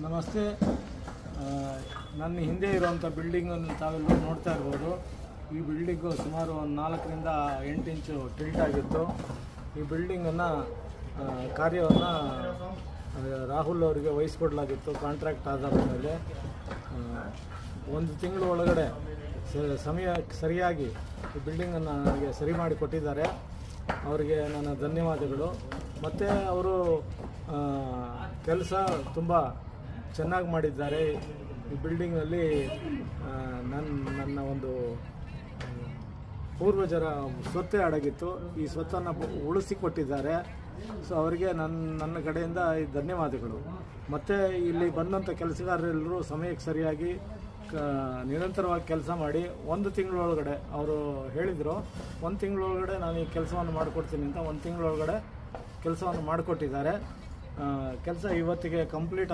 ನಮಸ್ತೆ. ನನ್ನ ಹಿಂದೆ ಇರುವಂಥ ಬಿಲ್ಡಿಂಗನ್ನು ತಾವೆಲ್ಲ ನೋಡ್ತಾ ಇರ್ಬೋದು. ಈ ಬಿಲ್ಡಿಂಗು ಸುಮಾರು ಒಂದು 4ರಿಂದ 8 ಇಂಚು ಟಿಲ್ಟ್ ಆಗಿತ್ತು. ಈ ಬಿಲ್ಡಿಂಗನ್ನು ಕಾರ್ಯವನ್ನು ರಾಹುಲ್ ಅವರಿಗೆ ವಹಿಸ್ಕೊಡ್ಲಾಗಿತ್ತು ಕಾಂಟ್ರಾಕ್ಟ್ ಆಧಾರದ ಮೇಲೆ. 1 ತಿಂಗಳ ಒಳಗಡೆ ಸಮಯ ಸರಿಯಾಗಿ ಈ ಬಿಲ್ಡಿಂಗನ್ನು ನನಗೆ ಸರಿ ಮಾಡಿ ಕೊಟ್ಟಿದ್ದಾರೆ. ಅವರಿಗೆ ನನ್ನ ಧನ್ಯವಾದಗಳು. ಮತ್ತು ಅವರು ಕೆಲಸ ತುಂಬ ಚೆನ್ನಾಗಿ ಮಾಡಿದ್ದಾರೆ. ಈ ಬಿಲ್ಡಿಂಗ್ನಲ್ಲಿ ನನ್ನ ಒಂದು ಪೂರ್ವಜರ ಸ್ವತ್ತೇ ಅಡಗಿತ್ತು. ಈ ಸ್ವತ್ತನ್ನು ಉಳಿಸಿಕೊಟ್ಟಿದ್ದಾರೆ. ಸೊ ಅವರಿಗೆ ನನ್ನ ಕಡೆಯಿಂದ ಧನ್ಯವಾದಗಳು. ಮತ್ತು ಇಲ್ಲಿ ಬಂದಂಥ ಕೆಲಸಗಾರರೆಲ್ಲರೂ ಸಮಯಕ್ಕೆ ಸರಿಯಾಗಿ ನಿರಂತರವಾಗಿ ಕೆಲಸ ಮಾಡಿ 1 ತಿಂಗಳೊಳಗಡೆ ಅವರು ಹೇಳಿದರು 1 ತಿಂಗಳೊಳಗಡೆ ನಾನು ಈ ಕೆಲಸವನ್ನು ಮಾಡಿಕೊಡ್ತೀನಿ ಅಂತ. 1 ತಿಂಗಳೊಳಗಡೆ ಕೆಲಸವನ್ನು ಮಾಡಿಕೊಟ್ಟಿದ್ದಾರೆ. ಕೆಲಸ ಇವತ್ತಿಗೆ ಕಂಪ್ಲೀಟ್